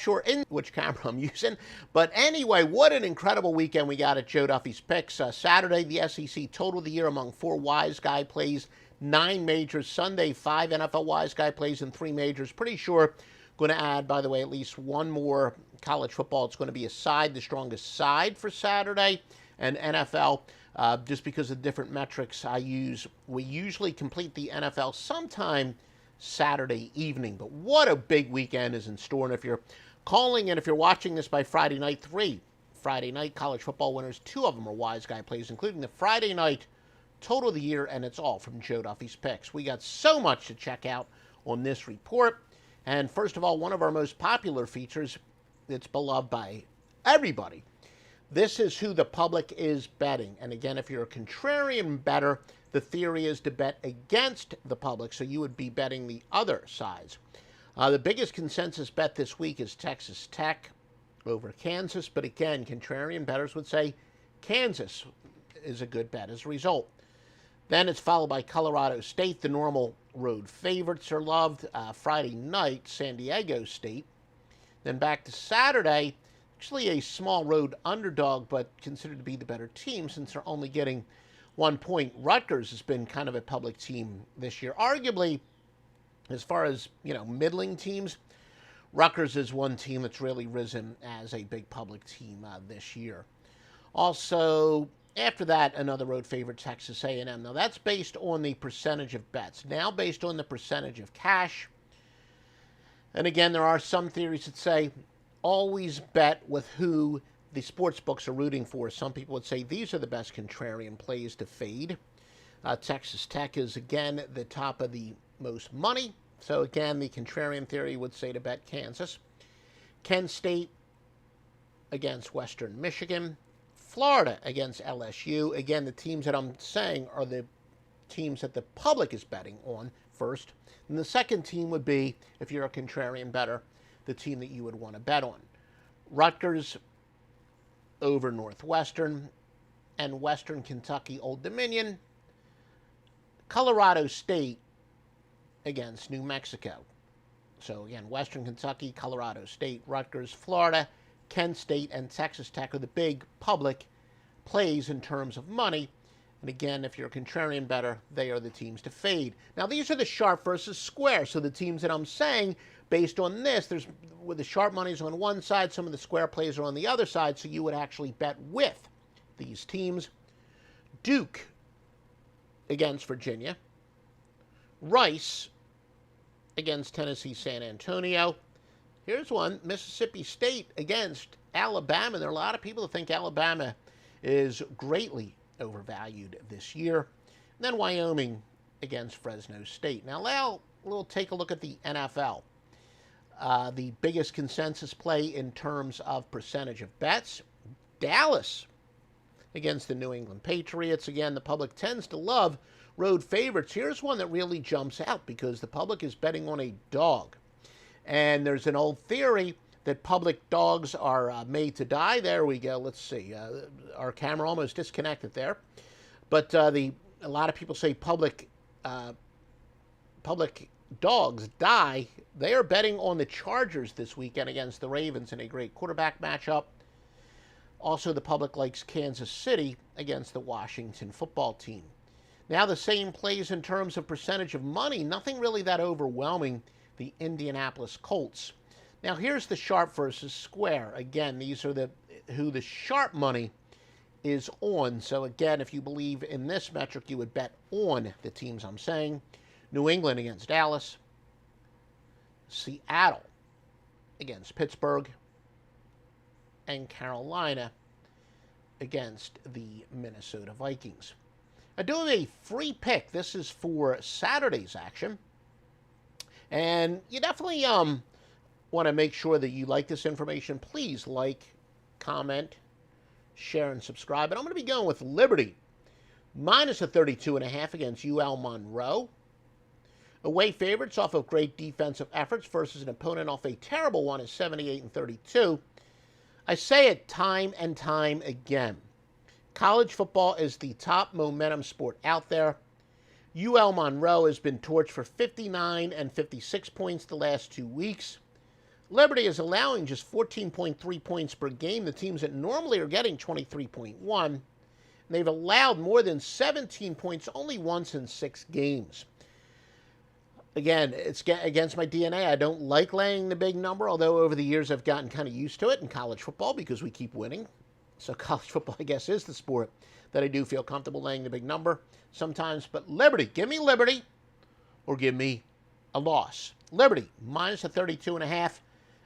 offshore in which camera I'm using. But anyway, what an incredible weekend we got at Joe Duffy's Picks. Saturday, the SEC total of the year among 4 wise guy plays, 9 majors. Sunday, 5 NFL wise guy plays and 3 majors. Pretty sure going to add, by the way, at least one more college football. It's going to be a side, the strongest side for Saturday, and NFL. Just because of different metrics I use, we usually complete the NFL sometime Saturday evening. But what a big weekend is in store. And if you're calling and if you're watching this by Friday night, 3 Friday night college football winners, 2 of them are wise guy plays, including the Friday night total of the year, and it's all from Joe Duffy's Picks. We got so much to check out on this report. And first of all, one of our most popular features that's beloved by everybody. This is who the public is betting. And again, if you're a contrarian bettor, the theory is to bet against the public, so you would be betting the other sides. The biggest consensus bet this week is Texas Tech over Kansas, but again, contrarian bettors would say Kansas is a good bet as a result. Then it's followed by Colorado State. The normal road favorites are loved. Friday night, San Diego State. Then back to Saturday, actually a small road underdog, but considered to be the better team since they're only getting 1 point. Rutgers has been kind of a public team this year. Arguably, as far as, middling teams, Rutgers is one team that's really risen as a big public team this year. Also, after that, another road favorite, Texas A&M. Now, that's based on the percentage of bets. Now, based on the percentage of cash. And again, there are some theories that say always bet with who the sports books are rooting for. Some people would say these are the best contrarian plays to fade. Texas Tech is, again, the top of the most money. So, again, the contrarian theory would say to bet Kansas. Kent State against Western Michigan. Florida against LSU. Again, the teams that I'm saying are the teams that the public is betting on first. And the second team would be, if you're a contrarian bettor, the team that you would want to bet on. Rutgers over Northwestern and Western Kentucky Old Dominion. Colorado State against New Mexico. So again, Western Kentucky, Colorado State, Rutgers, Florida, Kent State, and Texas Tech are the big public plays in terms of money. And again, if you're a contrarian bettor, they are the teams to fade. Now, these are the sharp versus square. So the teams that I'm saying, based on this, with the sharp money's on one side, some of the square plays are on the other side, so you would actually bet with these teams. Duke against Virginia. Rice against Tennessee San Antonio. Here's one, Mississippi State against Alabama. There are a lot of people that think Alabama is greatly overvalued this year. And then Wyoming against Fresno State. Now, we'll take a look at the NFL. The biggest consensus play in terms of percentage of bets, Dallas against the New England Patriots. Again, the public tends to love road favorites. Here's one that really jumps out because the public is betting on a dog. And there's an old theory that public dogs are made to die. There we go. Let's see. Our camera almost disconnected there. But a lot of people say public dogs die. They are betting on the Chargers this weekend against the Ravens in a great quarterback matchup. Also, the public likes Kansas City against the Washington football team. Now, the same plays in terms of percentage of money. Nothing really that overwhelming. The Indianapolis Colts. Now, here's the sharp versus square. Again, these are who the sharp money is on. So, again, if you believe in this metric, you would bet on the teams I'm saying. New England against Dallas. Seattle against Pittsburgh. And Carolina against the Minnesota Vikings. I do have a free pick. This is for Saturday's action. And you definitely want to make sure that you like this information. Please like, comment, share, and subscribe. And I'm going to be going with Liberty. Minus a 32.5 against UL Monroe. Away favorites off of great defensive efforts versus an opponent off a terrible one is 78-32. I say it time and time again. College football is the top momentum sport out there. UL Monroe has been torched for 59 and 56 points the last 2 weeks. Liberty is allowing just 14.3 points per game. The teams that normally are getting 23.1, and they've allowed more than 17 points only once in 6 games. Again, it's against my DNA. I don't like laying the big number, although over the years I've gotten kind of used to it in college football because we keep winning. So college football, I guess, is the sport that I do feel comfortable laying the big number sometimes. But give me Liberty, or give me a loss. Liberty, minus a 32.5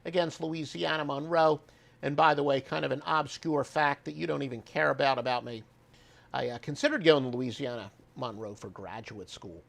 against Louisiana Monroe. And by the way, kind of an obscure fact that you don't even care about me. I considered going to Louisiana Monroe for graduate school.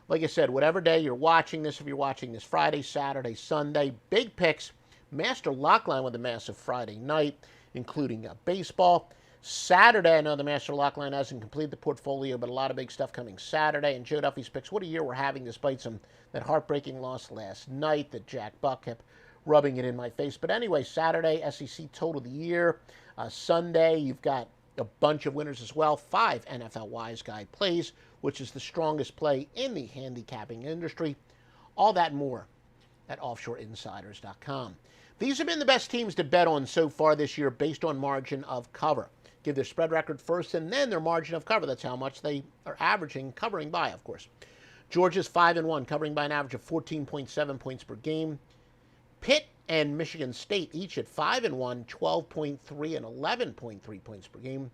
Like I said, whatever day you're watching this, if you're watching this Friday, Saturday, Sunday, big picks. Master Lockline with a massive Friday night, including baseball. Saturday, I know the Master Lockline hasn't completed the portfolio, but a lot of big stuff coming Saturday. And Joe Duffy's picks, what a year we're having despite that heartbreaking loss last night that Jack Buck kept rubbing it in my face. But anyway, Saturday, SEC Total of the Year. Sunday, you've got a bunch of winners as well. 5 NFL Wise Guy plays, which is the strongest play in the handicapping industry. All that and more at offshoreinsiders.com. These have been the best teams to bet on so far this year based on margin of cover. Give their spread record first and then their margin of cover. That's how much they are averaging, covering by, of course. Georgia's 5-1, covering by an average of 14.7 points per game. Pitt and Michigan State each at 5-1, 12.3 and 11.3 points per game.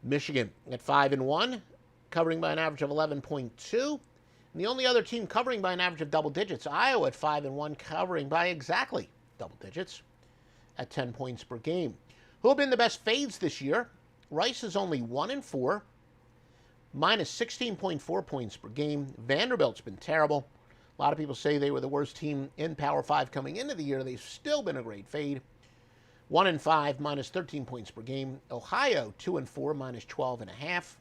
Michigan at 5-1, covering by an average of 11.2. And the only other team covering by an average of double digits, Iowa at 5-1, covering by exactly double digits at 10 points per game. Who have been the best fades this year? Rice is only 1-4, minus 16.4 points per game. Vanderbilt's been terrible. A lot of people say they were the worst team in Power 5 coming into the year. They've still been a great fade. 1-5, minus 13 points per game. Ohio, 2-4, minus 12.5.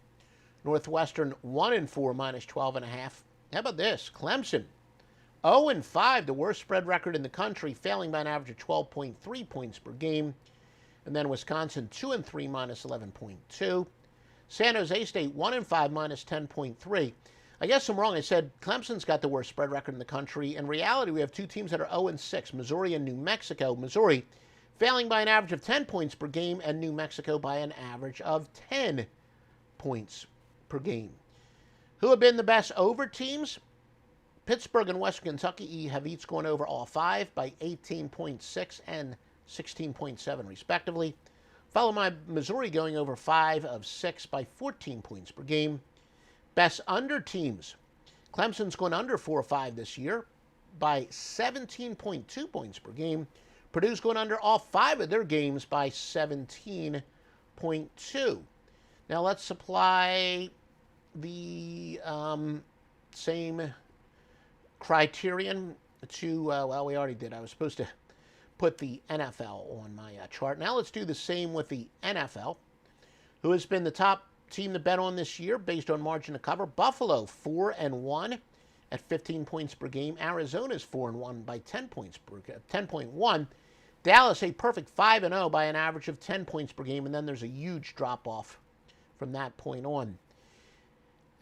Northwestern, 1-4, minus 12.5. How about this? Clemson, 0-5, the worst spread record in the country, failing by an average of 12.3 points per game. And then Wisconsin, 2-3, minus 11.2. San Jose State, 1-5, minus 10.3. I guess I'm wrong. I said Clemson's got the worst spread record in the country. In reality, we have two teams that are 0-6, Missouri and New Mexico. Missouri failing by an average of 10 points per game, and New Mexico by an average of 10 points per game. Who have been the best over teams? Pittsburgh and Western Kentucky have each gone over all 5 by 18.6 and 16.7 respectively. Followed by Missouri going over 5 of 6 by 14 points per game. Best under teams. Clemson's gone under 4 or 5 this year by 17.2 points per game. Purdue's going under all 5 of their games by 17.2. Now let's apply the same criterion to, well, we already did. I was supposed to put the NFL on my chart. Now let's do the same with the NFL. Who has been the top team to bet on this year based on margin of cover? Buffalo, 4-1 at 15 points per game. Arizona's 4-1 by 10.1. Dallas, a perfect 5-0 by an average of 10 points per game, and then there's a huge drop-off from that point on.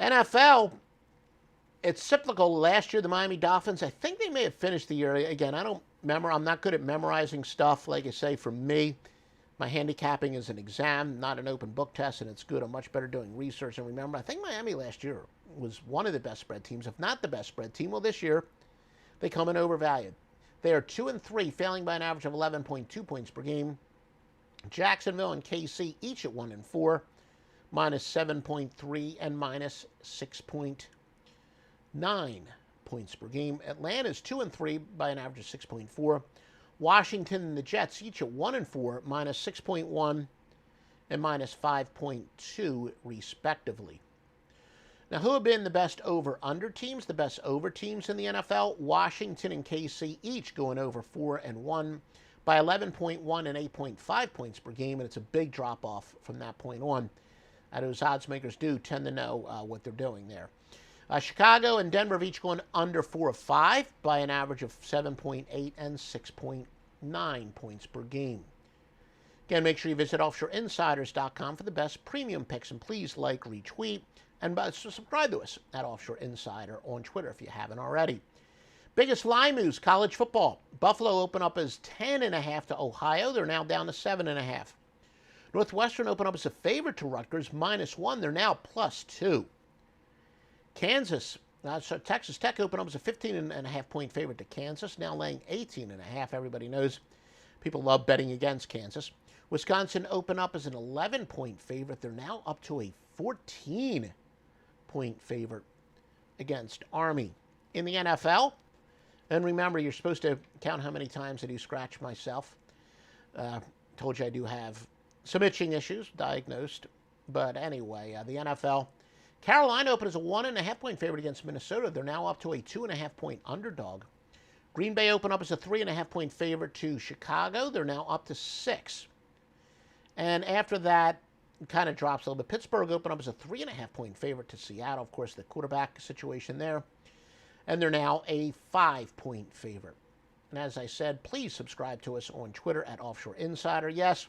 NFL, it's cyclical. Last year, the Miami Dolphins, I think they may have finished the year. Again, I'm not good at memorizing stuff. Like I say, for me, my handicapping is an exam, not an open book test, and it's good. I'm much better doing research. And remember, I think Miami last year was one of the best spread teams, if not the best spread team. Well, this year, they come in overvalued. They are 2-3, failing by an average of 11.2 points per game. Jacksonville and KC each at 1-4, minus 7.3 and minus 6.9 points per game. Atlanta's 2-3 by an average of 6.4. Washington and the Jets each at 1-4, minus 6.1 and minus 5.2 respectively. Now, who have been the best over-under teams? The best over teams in the NFL, Washington and KC each going over 4-1 by 11.1 and 8.5 points per game, and it's a big drop-off from that point on. Those odds makers do tend to know what they're doing there. Chicago and Denver have each gone under 4 of 5 by an average of 7.8 and 6.9 points per game. Again, make sure you visit offshoreinsiders.com for the best premium picks, and please like, retweet, and subscribe to us at Offshore Insider on Twitter if you haven't already. Biggest line moves, college football. Buffalo open up as 10.5 to Ohio. They're now down to 7.5. Northwestern open up as a favorite to Rutgers, -1. They're now +2. Kansas, Texas Tech opened up as a 15.5-point favorite to Kansas, now laying 18.5. Everybody knows people love betting against Kansas. Wisconsin opened up as an 11-point favorite. They're now up to a 14-point favorite against Army. In the NFL, and remember, you're supposed to count how many times I do scratch myself. Told you I do have some itching issues diagnosed. But anyway, the NFL. Carolina opened as a 1.5-point favorite against Minnesota. They're now up to a 2.5-point underdog. Green Bay opened up as a 3.5-point favorite to Chicago. They're now up to 6. And after that, it kind of drops a little bit. Pittsburgh opened up as a 3.5-point favorite to Seattle. Of course, the quarterback situation there. And they're now a 5-point favorite. And as I said, please subscribe to us on Twitter at Offshore Insider. Yes,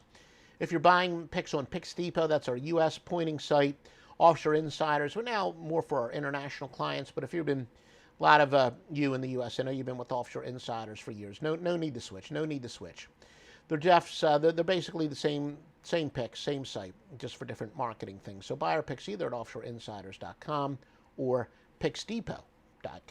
if you're buying picks on Picks Depot, that's our U.S. pointing site. Offshore Insiders, we're now more for our international clients, but if you've been, a lot of you in the U.S., I know you've been with Offshore Insiders for years. No need to switch. No need to switch. They're basically the same picks, same site, just for different marketing things. So buy our picks either at offshoreinsiders.com or picksdepot.com.